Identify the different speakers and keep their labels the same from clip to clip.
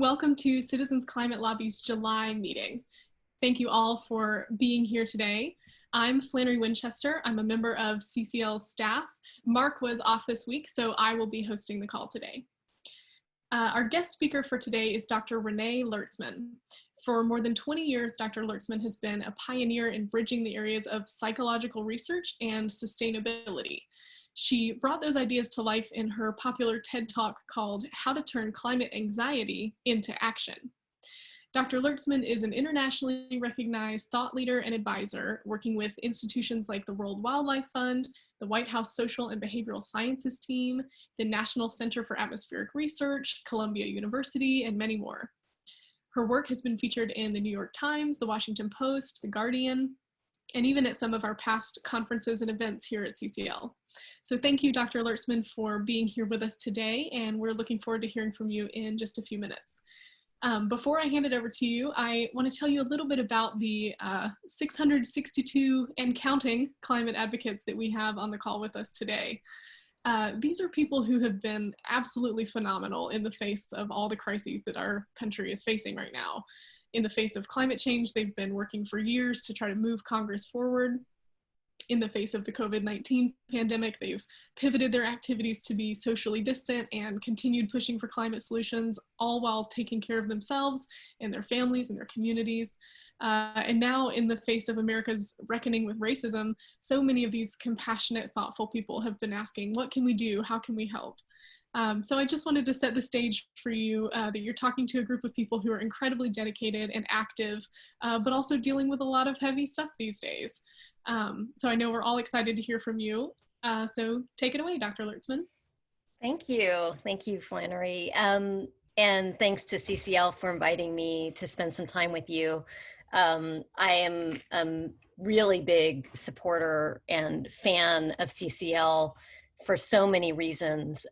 Speaker 1: welcome to Citizens Climate Lobby's July meeting. Thank you all for being here today. I'm Flannery Winchester. I'm a member of CCL's staff. Mark was off this week, so I will be hosting the call today. Our guest speaker for today is Dr. Renee Lertzman. For more than 20 years, Dr. Lertzman has been a pioneer in bridging the areas of psychological research and sustainability. She brought those ideas to life in her popular TED Talk called How to Turn Climate Anxiety into Action. Dr. Lertzman is an internationally recognized thought leader and advisor, working with institutions like the World Wildlife Fund, the White House Social and Behavioral Sciences Team, the National Center for Atmospheric Research, Columbia University, and many more. Her work has been featured in the New York Times, the Washington Post, the Guardian, and even at some of our past conferences and events here at CCL. So thank you, Dr. Lertzman, for being here with us today, and we're looking forward to hearing from you in just a few minutes. Before I hand it over to you, I want to tell you a little bit about the 662 and counting climate advocates that we have on the call with us today. These are people who have been absolutely phenomenal in the face of all the crises that our country is facing right now. In the face of climate change, they've been working for years to try to move Congress forward. In the face of the COVID-19 pandemic, they've pivoted their activities to be socially distant and continued pushing for climate solutions, all while taking care of themselves and their families and their communities. And now, in the face of America's reckoning with racism, so many of these compassionate, thoughtful people have been asking, what can we do? How can we help? So I just wanted to set the stage for you that you're talking to a group of people who are incredibly dedicated and active, but also dealing with a lot of heavy stuff these days. So I know we're all excited to hear from you. So take it away, Dr. Lertzman.
Speaker 2: Thank you. Thank you, Flannery. And thanks to CCL for inviting me to spend some time with you. I am a really big supporter and fan of CCL for so many reasons,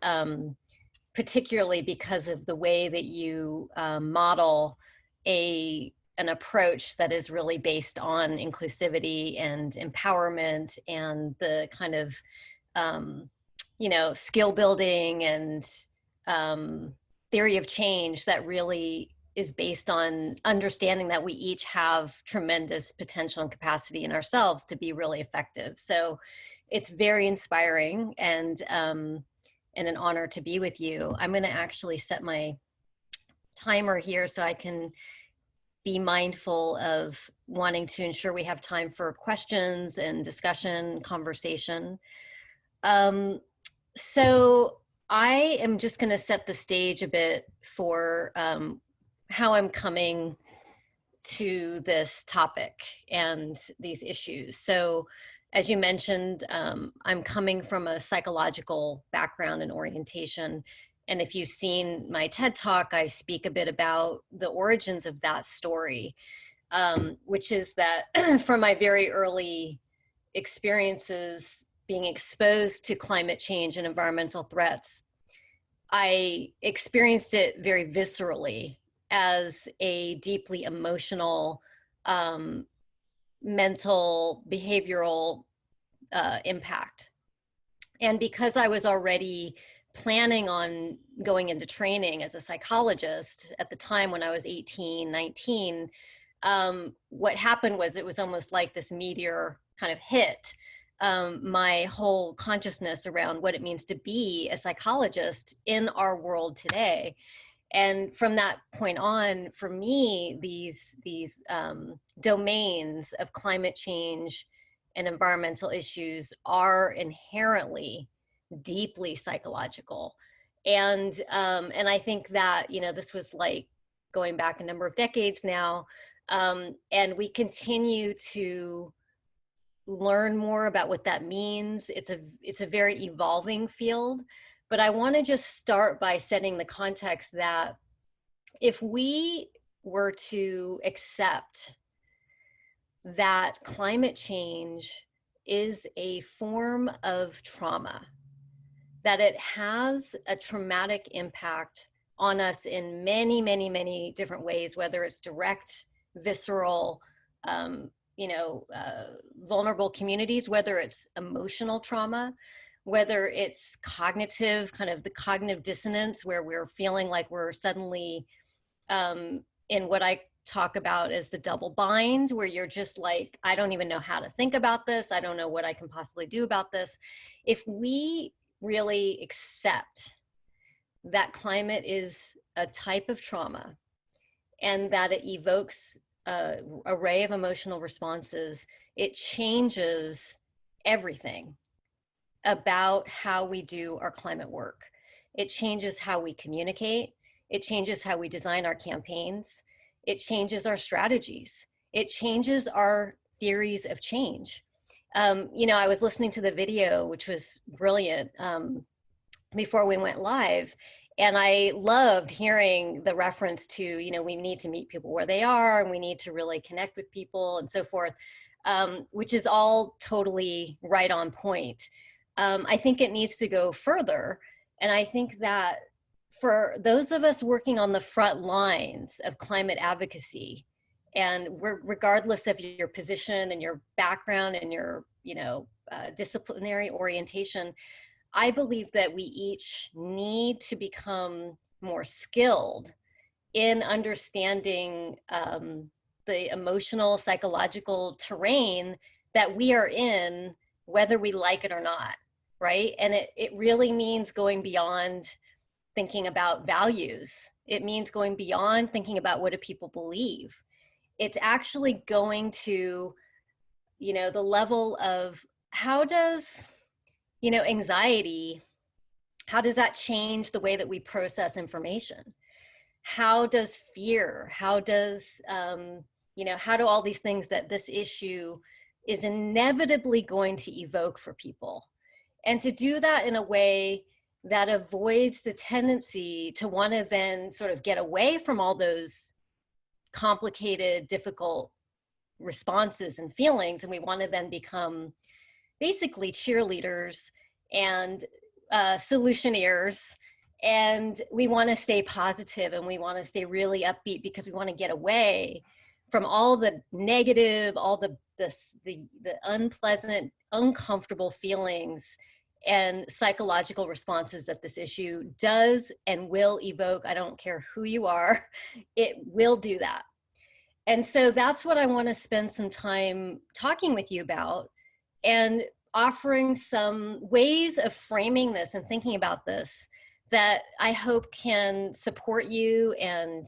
Speaker 2: particularly because of the way that you model an approach that is really based on inclusivity and empowerment and the kind of, skill building and theory of change that really is based on understanding that we each have tremendous potential and capacity in ourselves to be really effective. So it's very inspiring and an honor to be with you. I'm going to actually set my timer here so I can be mindful of wanting to ensure we have time for questions and discussion, conversation. So I am just going to set the stage a bit for how I'm coming to this topic and these issues. So as you mentioned, I'm coming from a psychological background and orientation. And if you've seen my TED Talk, I speak a bit about the origins of that story, which is that from my very early experiences being exposed to climate change and environmental threats, I experienced it very viscerally as a deeply emotional, mental, behavioral impact. And because I was already planning on going into training as a psychologist at the time when I was 18, 19, what happened was it was almost like this meteor kind of hit my whole consciousness around what it means to be a psychologist in our world today. And from that point on, for me, these domains of climate change and environmental issues are inherently deeply psychological. And I think that, this was like going back a number of decades now, and we continue to learn more about what that means. It's a very evolving field, but I want to just start by setting the context that if we were to accept that climate change is a form of trauma, that it has a traumatic impact on us in many, many, many different ways, whether it's direct, visceral, vulnerable communities, whether it's emotional trauma, whether it's cognitive, kind of the cognitive dissonance where we're feeling like we're suddenly in what I talk about as the double bind, where you're just like, I don't even know how to think about this. I don't know what I can possibly do about this. If we really accept that climate is a type of trauma and that it evokes an array of emotional responses, it changes everything about how we do our climate work. It changes how we communicate. It changes how we design our campaigns. It changes our strategies. It changes our theories of change. I was listening to the video, which was brilliant, before we went live. And I loved hearing the reference to, we need to meet people where they are and we need to really connect with people and so forth, which is all totally right on point. I think it needs to go further. And I think that for those of us working on the front lines of climate advocacy, and regardless of your position and your background and your, disciplinary orientation, I believe that we each need to become more skilled in understanding the emotional, psychological terrain that we are in, whether we like it or not, right? And it really means going beyond thinking about values. It means going beyond thinking about what do people believe. It's actually going to, the level of how does, anxiety, how does that change the way that we process information? How does fear, how does, how do all these things that this issue is inevitably going to evoke for people? And to do that in a way that avoids the tendency to want to then sort of get away from all those complicated, difficult responses and feelings. And we want to then become basically cheerleaders and solutioneers. And we want to stay positive and we want to stay really upbeat because we want to get away from all the negative, all the unpleasant, uncomfortable feelings and psychological responses that this issue does and will evoke. I don't care who you are, it will do that. And so that's what I want to spend some time talking with you about and offering some ways of framing this and thinking about this that I hope can support you and,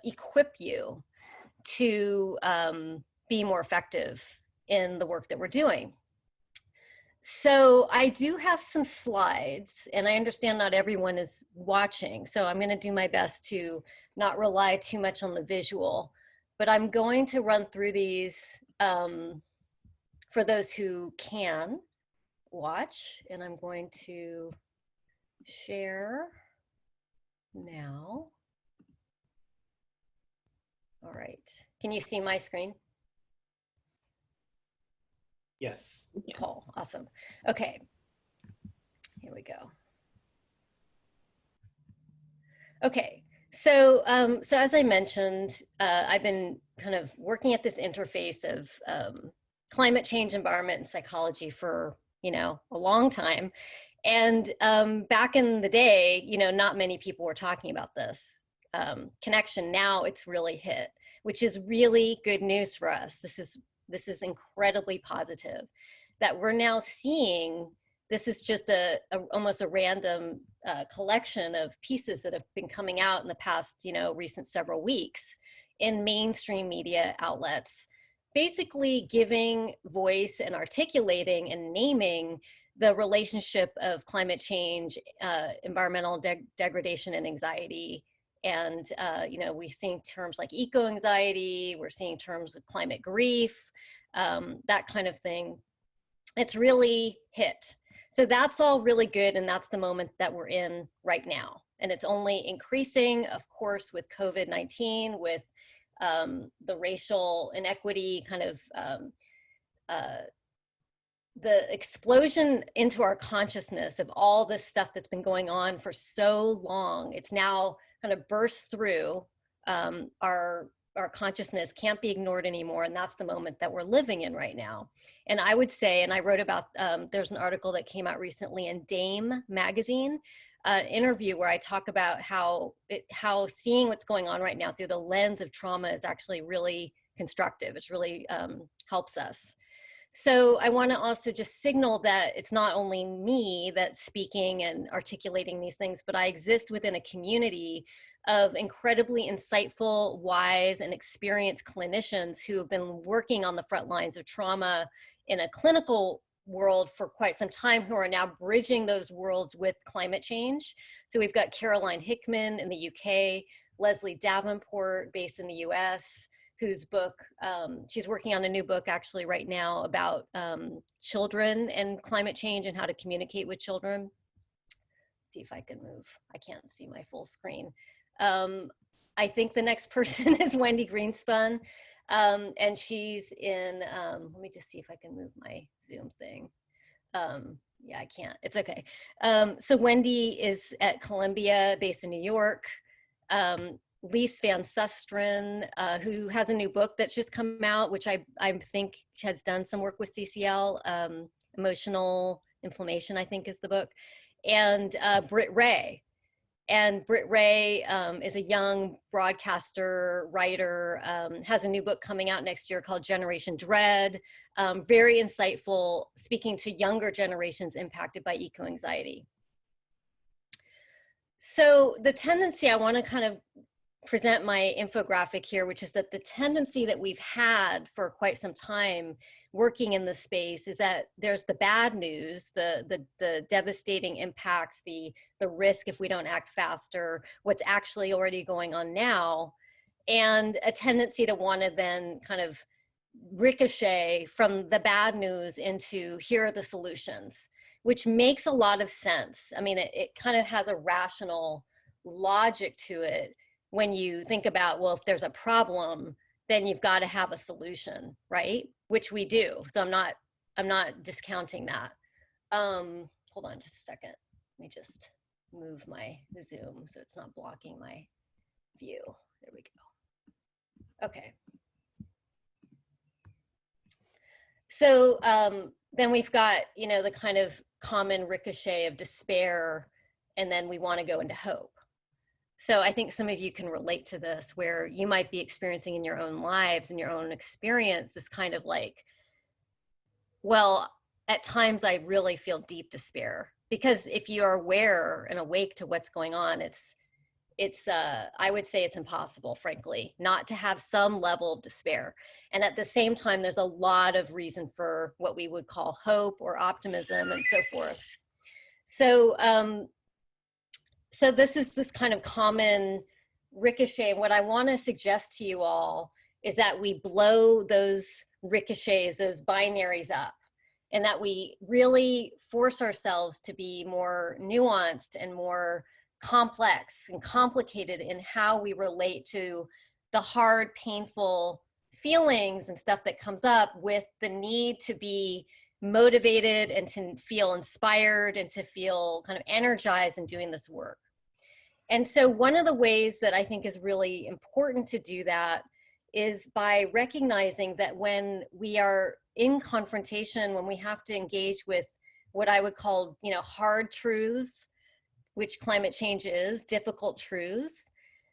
Speaker 2: equip you to be more effective in the work that we're doing. So I do have some slides, and I understand not everyone is watching, so I'm going to do my best to not rely too much on the visual, but I'm going to run through these for those who can watch, and I'm going to share now. All right, can you see my screen?
Speaker 3: Yes.
Speaker 2: Cool, awesome. Okay, here we go. Okay, so as I mentioned, I've been kind of working at this interface of climate change, environment, and psychology for, a long time. And back in the day, not many people were talking about this connection. Now it's really hit, which is really good news for us. This is incredibly positive that we're now seeing. This is just almost a random collection of pieces that have been coming out in the past, recent several weeks in mainstream media outlets, basically giving voice and articulating and naming the relationship of climate change, environmental degradation and anxiety. And, we're seeing terms like eco-anxiety, we're seeing terms of climate grief, that kind of thing. It's really hit. So that's all really good. And that's the moment that we're in right now. And it's only increasing, of course, with COVID-19, with the racial inequity kind of the explosion into our consciousness of all this stuff that's been going on for so long. It's now kind of burst through our consciousness, can't be ignored anymore. And that's the moment that we're living in right now. And I would say, and I wrote about, there's an article that came out recently in Dame magazine, interview where I talk about how seeing what's going on right now through the lens of trauma is actually really constructive. It's really helps us. So I want to also just signal that it's not only me that's speaking and articulating these things, but I exist within a community of incredibly insightful, wise, and experienced clinicians who have been working on the front lines of trauma in a clinical world for quite some time, who are now bridging those worlds with climate change. So we've got Caroline Hickman in the UK, Leslie Davenport based in the US, whose book, she's working on a new book actually right now about children and climate change and how to communicate with children. Let's see if I can move. I can't see my full screen. I think the next person is Wendy Greenspun, and she's in, let me just see if I can move my Zoom thing. Yeah, I can't, it's okay. So Wendy is at Columbia, based in New York. Lise Van Susteren, who has a new book that's just come out, which I think has done some work with CCL, Emotional Inflammation, I think is the book, and Britt Ray. And Britt Ray is a young broadcaster, writer, has a new book coming out next year called Generation Dread, very insightful, speaking to younger generations impacted by eco-anxiety. So the tendency, I want to kind of present my infographic here, which is that the tendency that we've had for quite some time working in this space is that there's the bad news, the devastating impacts, the risk if we don't act faster, what's actually already going on now, and a tendency to want to then kind of ricochet from the bad news into here are the solutions, which makes a lot of sense. I mean, it kind of has a rational logic to it when you think about, well, if there's a problem, then you've got to have a solution, right? Which we do. So I'm not discounting that. Hold on just a second. Let me just move my Zoom so it's not blocking my view. There we go. Okay. So then we've got, the kind of common ricochet of despair, and then we want to go into hope. So I think some of you can relate to this, where you might be experiencing in your own lives and your own experience this kind of like, well, at times I really feel deep despair, because if you are aware and awake to what's going on, I would say it's impossible, frankly, not to have some level of despair. And at the same time, there's a lot of reason for what we would call hope or optimism and so forth. So this is this kind of common ricochet. And what I want to suggest to you all is that we blow those ricochets, those binaries up, and that we really force ourselves to be more nuanced and more complex and complicated in how we relate to the hard, painful feelings and stuff that comes up, with the need to be motivated and to feel inspired and to feel kind of energized in doing this work. And so one of the ways that I think is really important to do that is by recognizing that when we are in confrontation, when we have to engage with what I would call, hard truths, which climate change is, difficult truths,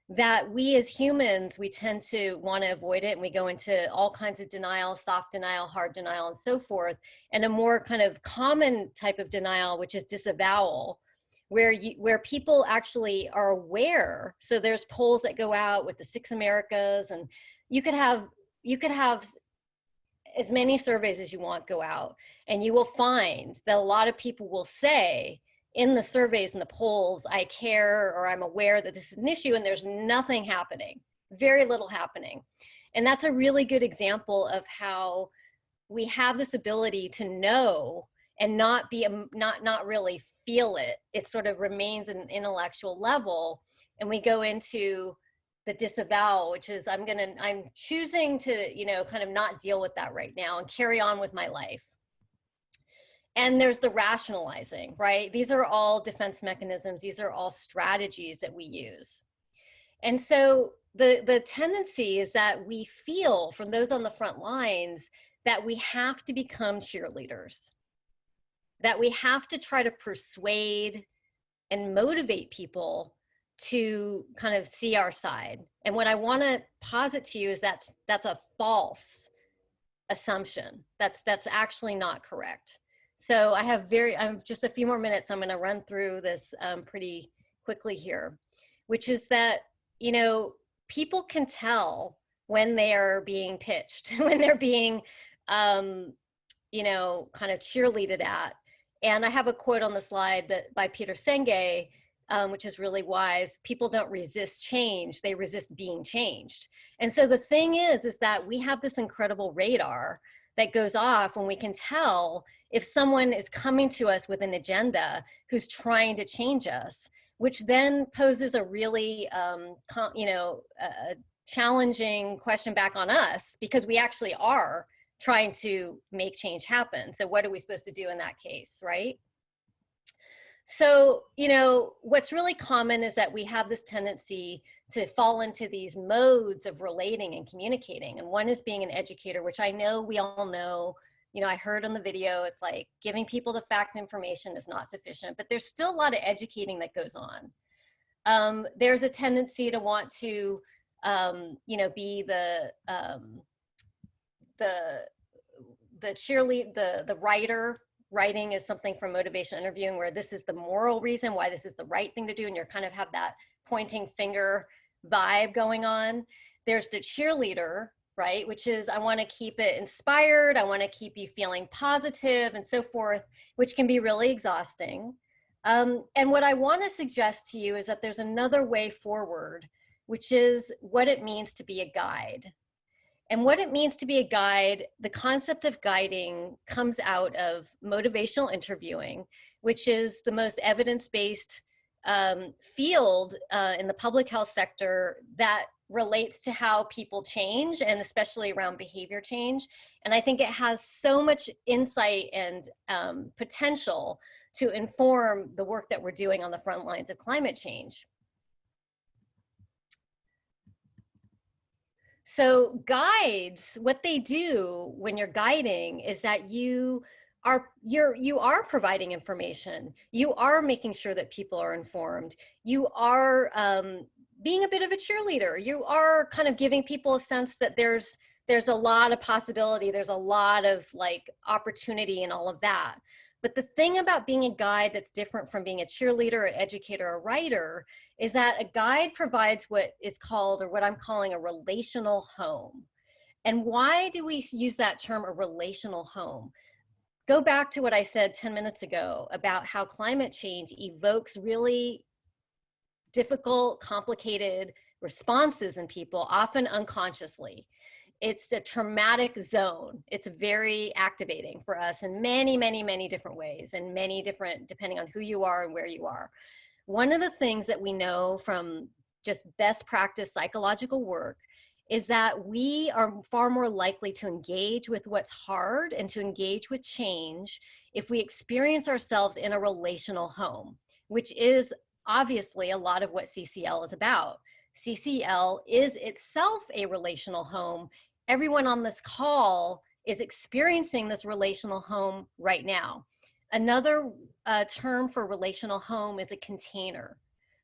Speaker 2: that we as humans, we tend to want to avoid it, and we go into all kinds of denial, soft denial, hard denial, and so forth. And a more kind of common type of denial, which is disavowal, where people actually are aware. So there's polls that go out with the 6 Americas, and you could have as many surveys as you want go out, and you will find that a lot of people will say in the surveys and the polls, I care, or I'm aware that this is an issue, and there's nothing happening, very little happening. And that's a really good example of how we have this ability to know and not really feel it. It sort of remains at an intellectual level, and we go into the disavowal, which is I'm choosing to, kind of not deal with that right now and carry on with my life. And there's the rationalizing, right? These are all defense mechanisms. These are all strategies that we use. And so the tendency is that we feel from those on the front lines that we have to become cheerleaders, that we have to try to persuade and motivate people to kind of see our side. And what I want to posit to you is that's a false assumption. That's actually not correct. So I'm just a few more minutes, so I'm going to run through this pretty quickly here, which is that, you know, people can tell when they are being pitched, when they're being, you know, kind of cheerleaded at. And I have a quote on the slide that by Peter Senge, which is really wise. People don't resist change, they resist being changed. And so the thing is that we have this incredible radar that goes off when we can tell if someone is coming to us with an agenda who's trying to change us, which then poses a really, you know, a challenging question back on us, because we actually are trying to make change happen. So what are we supposed to do in that case, right? So, you know, what's really common is that we have this tendency to fall into these modes of relating and communicating. And one is being an educator, which I know we all know. You know, I heard on the video, it's like giving people the fact information is not sufficient, but there's still a lot of educating that goes on. There's a tendency to want to, you know, be the cheerleader, the writer. Writing is something from motivational interviewing where this is the moral reason why this is the right thing to do, and you're kind of have that pointing finger vibe going on. There's the cheerleader, right, which is I want to keep it inspired, I want to keep you feeling positive and so forth, which can be really exhausting. And what I want to suggest to you is that there's another way forward, which is what it means to be a guide. And what it means to be a guide, the concept of guiding comes out of motivational interviewing, which is the most evidence-based field in the public health sector that relates to how people change, and especially around behavior change. And I think it has so much insight and potential to inform the work that we're doing on the front lines of climate change. So guides, what they do when you're guiding is that you are providing information. You are making sure that people are informed. You are being a bit of a cheerleader. You are kind of giving people a sense that there's a lot of possibility. There's a lot of like opportunity and all of that. But the thing about being a guide that's different from being a cheerleader, an educator, a writer, is that a guide provides what is called, or what I'm calling, a relational home. And why do we use that term, a relational home? Go back to what I said 10 minutes ago about how climate change evokes really difficult, complicated responses in people, often unconsciously. It's a traumatic zone. It's very activating for us in many, many, many different ways, and many different, depending on who you are and where you are. One of the things that we know from just best practice psychological work is that we are far more likely to engage with what's hard and to engage with change if we experience ourselves in a relational home, which is obviously a lot of what CCL is about. CCL is itself a relational home. Everyone on this call is experiencing this relational home right now. Another term for relational home is a container.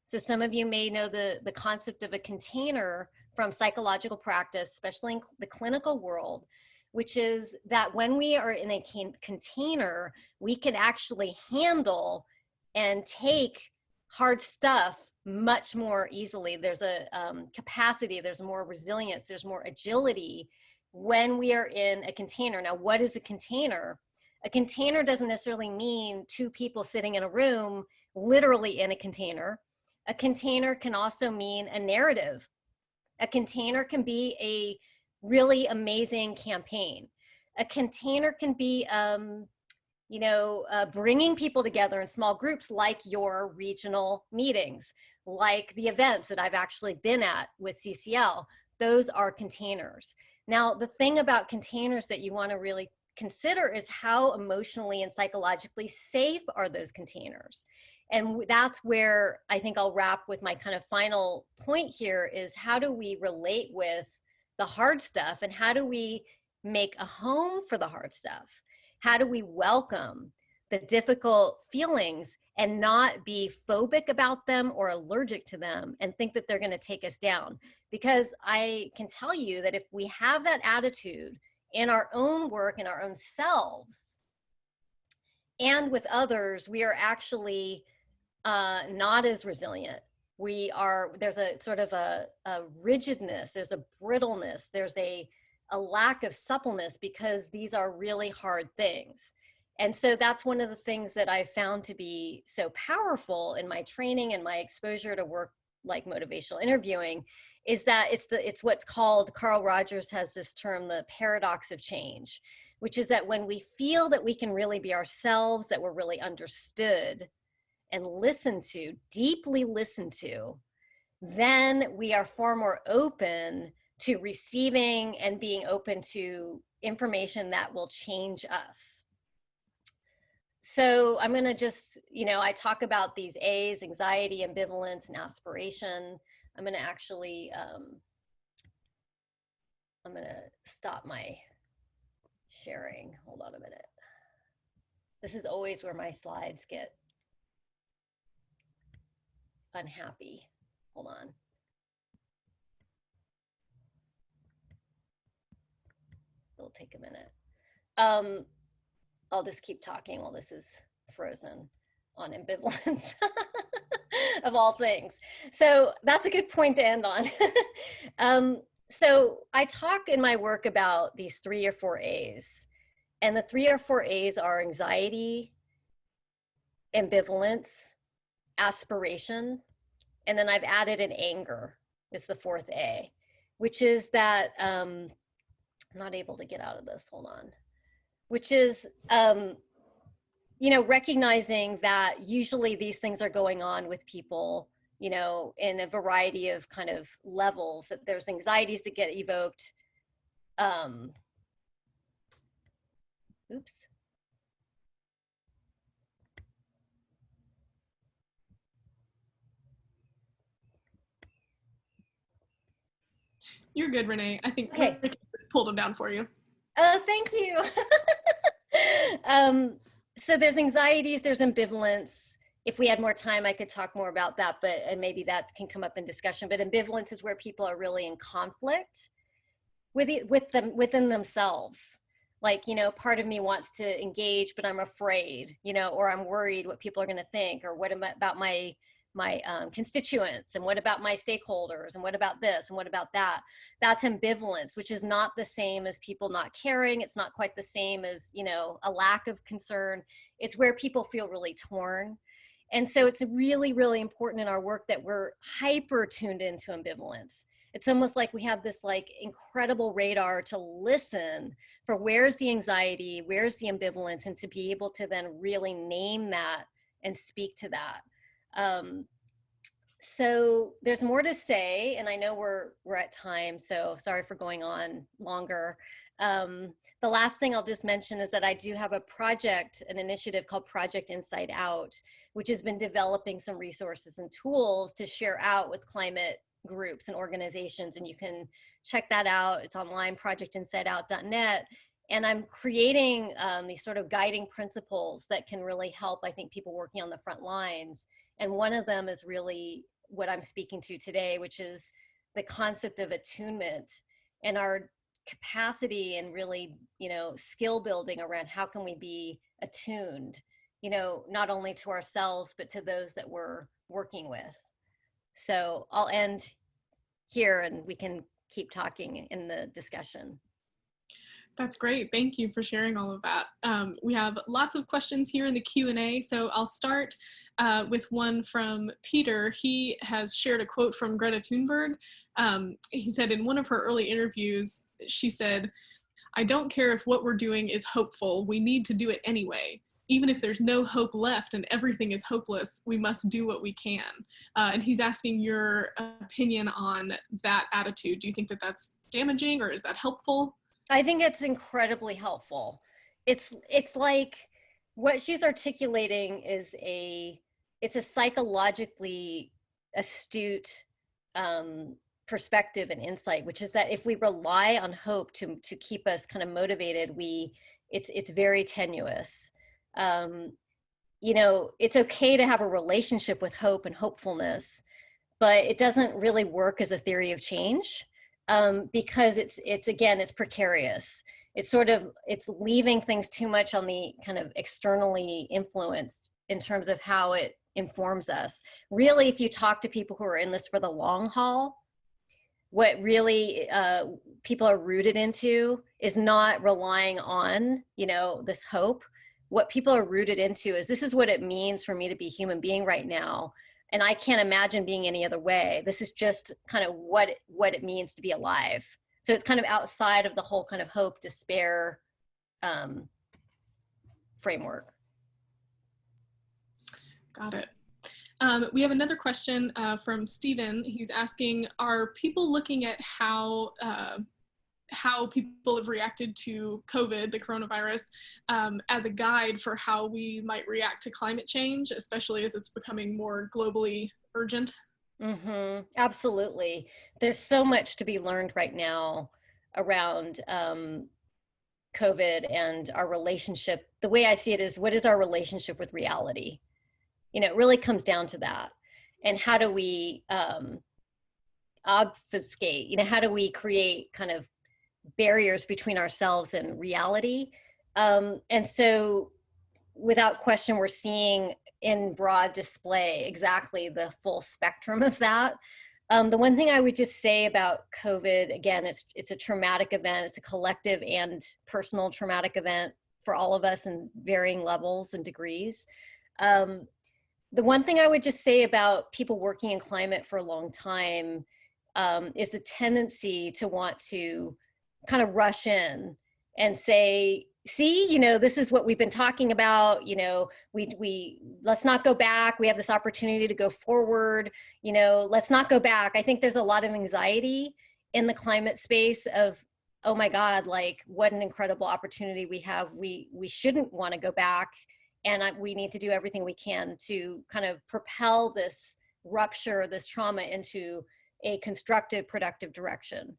Speaker 2: So some of you may know the concept of a container from psychological practice, especially in the clinical world, which is that when we are in a container, we can actually handle and take hard stuff much more easily. There's a capacity, there's more resilience, there's more agility when we are in a container. Now, what is a container? A container doesn't necessarily mean two people sitting in a room, literally in a container. A container can also mean a narrative. A container can be a really amazing campaign. A container can be, bringing people together in small groups, like your regional meetings, like the events that I've actually been at with CCL. Those are containers. Now, the thing about containers that you want to really consider is how emotionally and psychologically safe are those containers. And that's where I think I'll wrap with my kind of final point here is, how do we relate with the hard stuff, and how do we make a home for the hard stuff? How do we welcome the difficult feelings and not be phobic about them or allergic to them and think that they're going to take us down. Because I can tell you that if we have that attitude in our own work, in our own selves, and with others, we are actually not as resilient. There's a sort of a rigidness, there's a brittleness, there's a lack of suppleness, because these are really hard things. And so that's one of the things that I found to be so powerful in my training and my exposure to work like motivational interviewing, is that it's what's called, Carl Rogers has this term, the paradox of change, which is that when we feel that we can really be ourselves, that we're really understood and listened to, deeply listened to, then we are far more open to receiving and being open to information that will change us. So I'm going to just, I talk about these A's: anxiety, ambivalence, and aspiration. I'm going to actually, I'm going to stop my sharing. Hold on a minute. This is always where my slides get unhappy. Hold on. It'll take a minute. I'll just keep talking while this is frozen on ambivalence of all things. So that's a good point to end on. So I talk in my work about these 3 or 4 A's, and the 3 or 4 A's are anxiety, ambivalence, aspiration, and then I've added an anger. It's the 4th A, which is that, I'm not able to get out of this, hold on, which is, recognizing that usually these things are going on with people, in a variety of kind of levels, that there's anxieties that get evoked. Oops.
Speaker 1: You're good, Renee. I think
Speaker 2: Okay.
Speaker 1: Rick just pulled them down for you.
Speaker 2: Thank you. So there's anxieties, there's ambivalence. If we had more time, I could talk more about that, and maybe that can come up in discussion. But ambivalence is where people are really in conflict within themselves. Like, part of me wants to engage, but I'm afraid, or I'm worried what people are going to think, or what about my constituents, and what about my stakeholders, and what about this, and what about that. That's ambivalence, which is not the same as people not caring. It's not quite the same as, a lack of concern. It's where people feel really torn. And so it's really, really important in our work that we're hyper tuned into ambivalence. It's almost like we have this like incredible radar to listen for where's the anxiety, where's the ambivalence, and to be able to then really name that and speak to that. So there's more to say, and I know we're at time, so sorry for going on longer. The last thing I'll just mention is that I do have an initiative called Project Inside Out, which has been developing some resources and tools to share out with climate groups and organizations, and you can check that out. It's online, projectinsideout.net. And I'm creating these sort of guiding principles that can really help, I think, people working on the front lines. And one of them is really what I'm speaking to today, which is the concept of attunement and our capacity and really, skill building around how can we be attuned, not only to ourselves, but to those that we're working with. So I'll end here and we can keep talking in the discussion.
Speaker 1: That's great. Thank you for sharing all of that. We have lots of questions here in the Q&A, so I'll start with one from Peter. He has shared a quote from Greta Thunberg. He said in one of her early interviews, she said, "I don't care if what we're doing is hopeful, we need to do it anyway. Even if there's no hope left and everything is hopeless, we must do what we can." And he's asking your opinion on that attitude. Do you think that that's damaging, or is that helpful?
Speaker 2: I think it's incredibly helpful. It's like what she's articulating is it's a psychologically astute perspective and insight, which is that if we rely on hope to keep us kind of motivated, it's very tenuous. it's okay to have a relationship with hope and hopefulness, but it doesn't really work as a theory of change, because it's precarious. It's leaving things too much on the kind of externally influenced in terms of how it informs us. Really, if you talk to people who are in this for the long haul, what really people are rooted into is not relying on, this hope. What people are rooted into is, this is what it means for me to be a human being right now. And I can't imagine being any other way. This is just kind of what it means to be alive. So it's kind of outside of the whole kind of hope, despair framework.
Speaker 1: Got it. We have another question from Stephen. He's asking, are people looking at how people have reacted to COVID, the coronavirus, as a guide for how we might react to climate change, especially as it's becoming more globally urgent?
Speaker 2: Mm-hmm. Absolutely. There's so much to be learned right now around COVID and our relationship. The way I see it is, what is our relationship with reality? It really comes down to that. And how do we obfuscate? How do we create kind of barriers between ourselves and reality? And so, without question, we're seeing in broad display exactly the full spectrum of that. The one thing I would just say about COVID, again, it's a traumatic event. It's a collective and personal traumatic event for all of us in varying levels and degrees. The one thing I would just say about people working in climate for a long time is the tendency to want to kind of rush in and say, see, this is what we've been talking about. We let's not go back. We have this opportunity to go forward. Let's not go back. I think there's a lot of anxiety in the climate space of, oh my God, like, what an incredible opportunity we have. We shouldn't want to go back. And we need to do everything we can to kind of propel this rupture, this trauma, into a constructive, productive direction.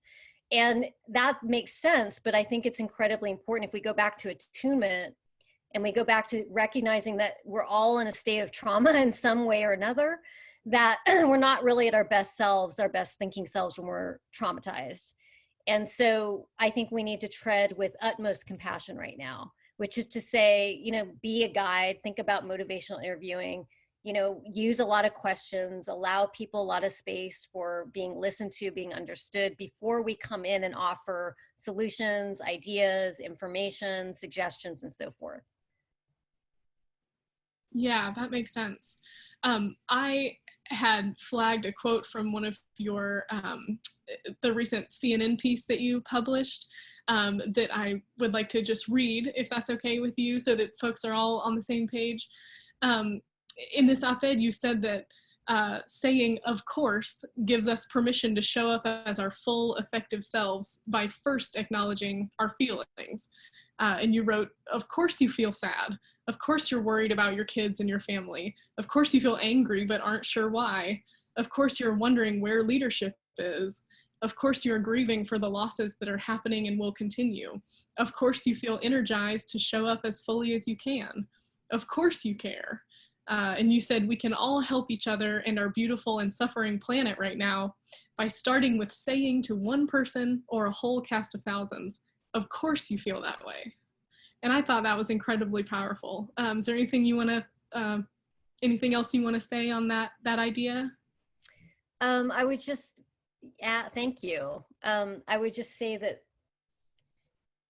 Speaker 2: And that makes sense, but I think it's incredibly important if we go back to attunement and we go back to recognizing that we're all in a state of trauma in some way or another, that we're not really at our best selves, our best thinking selves when we're traumatized. And so I think we need to tread with utmost compassion right now, which is to say, be a guide, think about motivational interviewing, use a lot of questions, allow people a lot of space for being listened to, being understood before we come in and offer solutions, ideas, information, suggestions, and so forth.
Speaker 1: Yeah, that makes sense. I had flagged a quote from one of your, the recent CNN piece that you published, that I would like to just read, if that's okay with you, so that folks are all on the same page. In this op-ed, you said that saying "of course" gives us permission to show up as our full, effective selves by first acknowledging our feelings. And you wrote, "Of course you feel sad. Of course you're worried about your kids and your family. Of course you feel angry but aren't sure why. Of course you're wondering where leadership is. Of course you're grieving for the losses that are happening and will continue. Of course you feel energized to show up as fully as you can. Of course you care." And you said, "We can all help each other and our beautiful and suffering planet right now by starting with saying to one person or a whole cast of thousands, 'Of course you feel that way.'" And I thought that was incredibly powerful. Is there anything you want to, anything else you want to say on that idea?
Speaker 2: I would just, thank you. I would just say that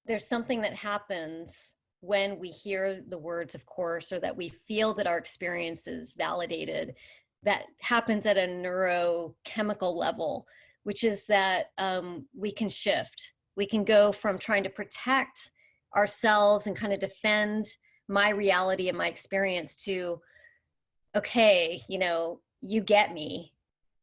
Speaker 2: there's something that happens when we hear the words "of course," or that we feel that our experience is validated, that happens at a neurochemical level, which is that we can shift. We can go from trying to protect ourselves and kind of defend my reality and my experience to, okay, you get me.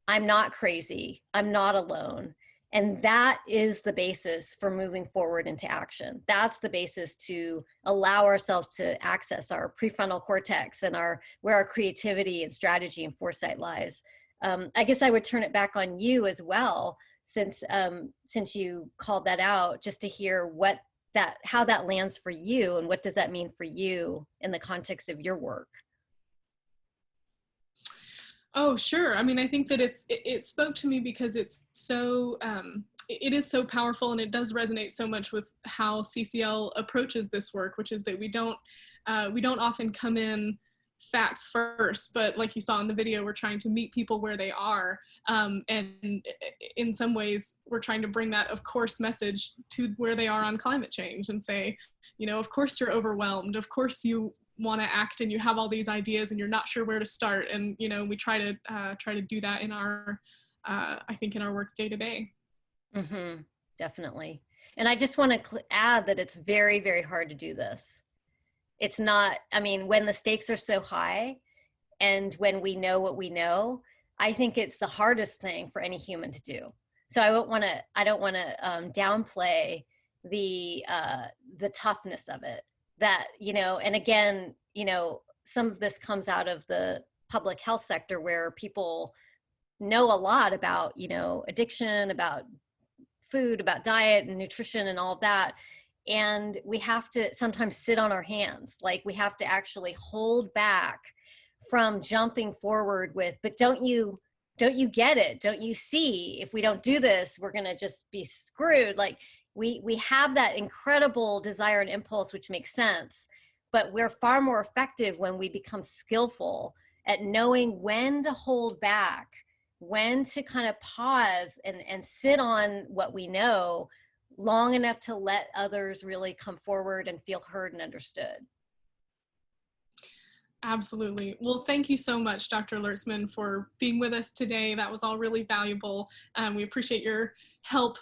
Speaker 2: I'm not crazy. I'm not alone. And that is the basis for moving forward into action. That's the basis to allow ourselves to access our prefrontal cortex and where our creativity and strategy and foresight lies. I guess I would turn it back on you as well, since you called that out, just to hear how that lands for you and what does that mean for you in the context of your work.
Speaker 1: Oh, sure. I mean, I think that it spoke to me because it's so it is so powerful, and it does resonate so much with how CCL approaches this work, which is that we don't often come in facts first, but like you saw in the video, we're trying to meet people where they are, and in some ways, we're trying to bring that of course message to where they are on climate change and say, you know, of course you're overwhelmed, of course you want to act and you have all these ideas and you're not sure where to start, and you know we try to do that in our I think in our work day to day.
Speaker 2: Definitely. And I just want to add that it's very, very hard to do this. It's not, I mean, when the stakes are so high and when we know what we know, I think it's the hardest thing for any human to do. So I don't want to downplay the toughness of it, that, you know, and again, you know, some of this comes out of the public health sector where people know a lot about, you know, addiction, about food, about diet and nutrition and all of that. And we have to sometimes sit on our hands. Like we have to actually hold back from jumping forward with, but don't you get it? Don't you see, if we don't do this, we're going to just be screwed. Like we have that incredible desire and impulse, which makes sense, but we're far more effective when we become skillful at knowing when to hold back, when to kind of pause and sit on what we know long enough to let others really come forward and feel heard and understood.
Speaker 1: Absolutely. Well, thank you so much, Dr. Lertzman, for being with us today. That was all really valuable. We appreciate your help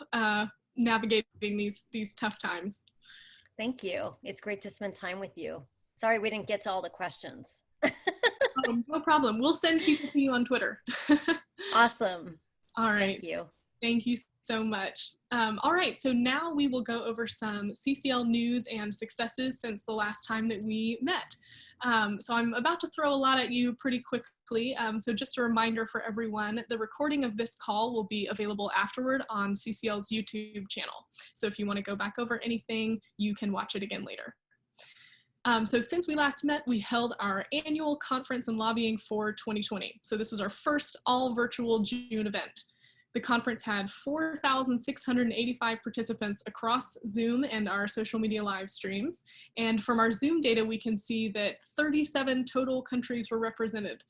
Speaker 1: navigating these tough times.
Speaker 2: Thank you. It's great to spend time with you. Sorry we didn't get to all the questions.
Speaker 1: Oh, no problem. We'll send people to you on Twitter.
Speaker 2: Awesome.
Speaker 1: All right.
Speaker 2: Thank you.
Speaker 1: Thank you so much. All right, so now we will go over some CCL news and successes since the last time that we met. So I'm about to throw a lot at you pretty quickly. So just a reminder for everyone, the recording of this call will be available afterward on CCL's YouTube channel. So if you want to go back over anything, you can watch it again later. So since we last met, we held our annual conference and lobbying for 2020. So this was our first all virtual June event. The conference had 4,685 participants across Zoom and our social media live streams. And from our Zoom data, we can see that 37 total countries were represented.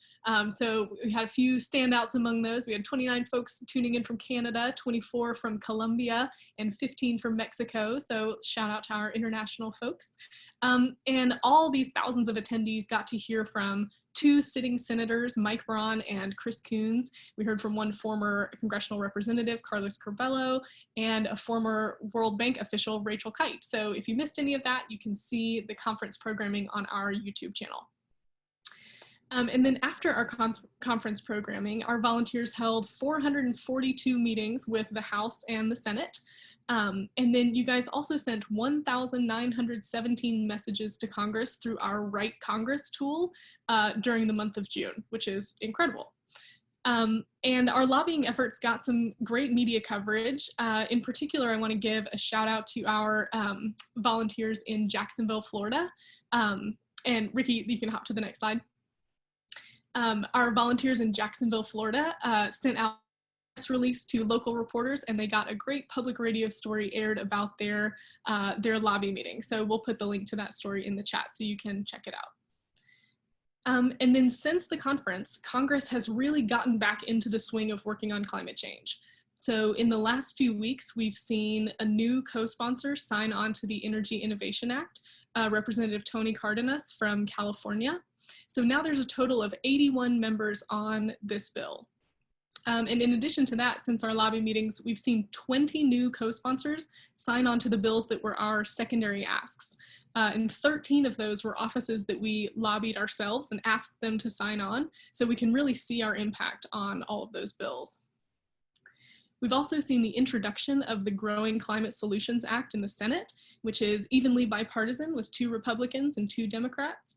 Speaker 1: So we had a few standouts among those. We had 29 folks tuning in from Canada, 24 from Colombia, and 15 from Mexico. So shout out to our international folks. And all these thousands of attendees got to hear from two sitting senators, Mike Braun and Chris Coons. We heard from one former congressional representative, Carlos Curbelo, and a former World Bank official, Rachel Kite. So if you missed any of that, you can see the conference programming on our YouTube channel. And then after our conference programming, our volunteers held 442 meetings with the House and the Senate. And then you guys also sent 1,917 messages to Congress through our Write Congress tool during the month of June, which is incredible. And our lobbying efforts got some great media coverage. In particular, I want to give a shout out to our volunteers in Jacksonville, Florida. And Ricky, you can hop to the next slide. Our volunteers in Jacksonville, Florida sent out release to local reporters, and they got a great public radio story aired about their lobby meeting. So we'll put the link to that story in the chat so you can check it out. And then since the conference, Congress has really gotten back into the swing of working on climate change. So in the last few weeks, we've seen a new co-sponsor sign on to the Energy Innovation Act, Representative Tony Cardenas from California. So now there's a total of 81 members on this bill. And in addition to that, since our lobby meetings, we've seen 20 new co-sponsors sign on to the bills that were our secondary asks. And 13 of those were offices that we lobbied ourselves and asked them to sign on, so we can really see our impact on all of those bills. We've also seen the introduction of the Growing Climate Solutions Act in the Senate, which is evenly bipartisan with 2 Republicans and 2 Democrats.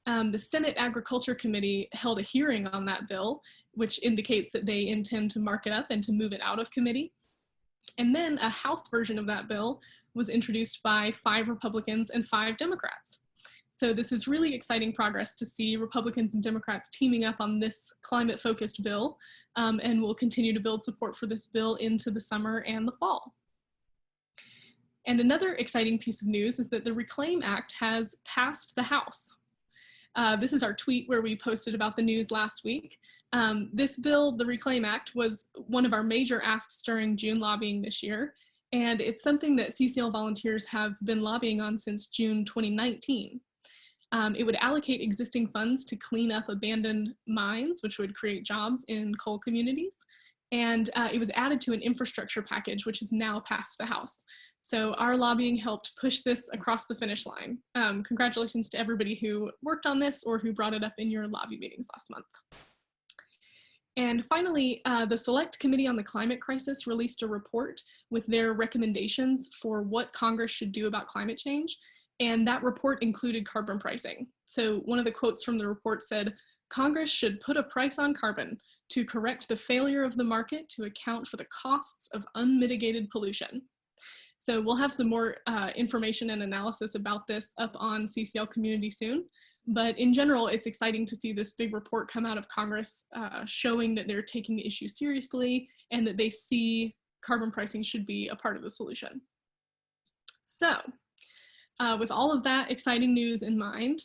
Speaker 1: The Senate Agriculture Committee held a hearing on that bill, which indicates that they intend to mark it up and to move it out of committee. And then a House version of that bill was introduced by 5 Republicans and 5 Democrats. So this is really exciting progress to see Republicans and Democrats teaming up on this climate-focused bill, and we'll continue to build support for this bill into the summer and the fall. And another exciting piece of news is that the Reclaim Act has passed the House. This is our tweet where we posted about the news last week. This bill, the Reclaim Act, was one of our major asks during June lobbying this year, and it's something that CCL volunteers have been lobbying on since June 2019. It would allocate existing funds to clean up abandoned mines, which would create jobs in coal communities. And it was added to an infrastructure package, which has now passed the House. So our lobbying helped push this across the finish line. Congratulations to everybody who worked on this or who brought it up in your lobby meetings last month. And finally, the Select Committee on the Climate Crisis released a report with their recommendations for what Congress should do about climate change. And that report included carbon pricing. So one of the quotes from the report said, "Congress should put a price on carbon to correct the failure of the market to account for the costs of unmitigated pollution." So we'll have some more information and analysis about this up on CCL Community soon. But in general, it's exciting to see this big report come out of Congress showing that they're taking the issue seriously and that they see carbon pricing should be a part of the solution. So with all of that exciting news in mind,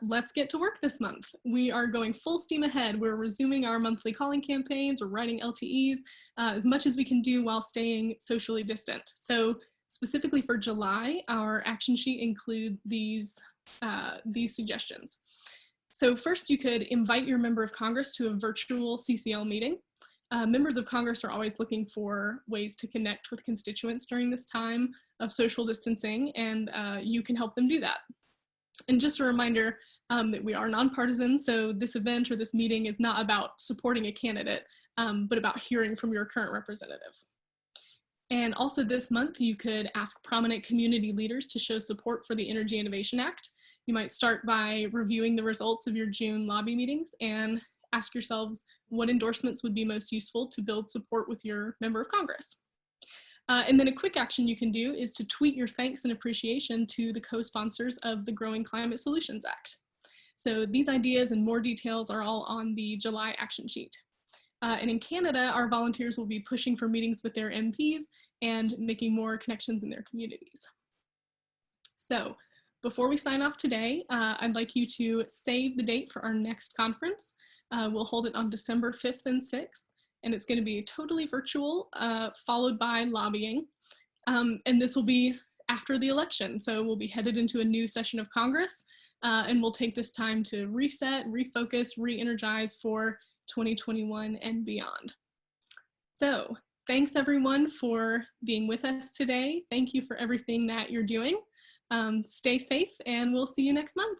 Speaker 1: let's get to work this month. We are going full steam ahead. We're resuming our monthly calling campaigns. We're writing LTEs as much as we can do while staying socially distant. So specifically for July, our action sheet includes these suggestions. So first, you could invite your member of Congress to a virtual CCL meeting. Members of Congress are always looking for ways to connect with constituents during this time of social distancing, and you can help them do that. And just a reminder that we are nonpartisan, so this event or this meeting is not about supporting a candidate, but about hearing from your current representative. And also this month, you could ask prominent community leaders to show support for the Energy Innovation Act. You might start by reviewing the results of your June lobby meetings and ask yourselves what endorsements would be most useful to build support with your member of Congress. And then a quick action you can do is to tweet your thanks and appreciation to the co-sponsors of the Growing Climate Solutions Act. So these ideas and more details are all on the July action sheet. And in Canada, our volunteers will be pushing for meetings with their MPs and making more connections in their communities. So before we sign off today, I'd like you to save the date for our next conference. We'll hold it on December 5th and 6th, and it's going to be totally virtual, followed by lobbying. And this will be after the election, so we'll be headed into a new session of Congress, and we'll take this time to reset, refocus, re-energize for 2021 and beyond. So thanks everyone for being with us today. Thank you for everything that you're doing. Stay safe, and we'll see you next month.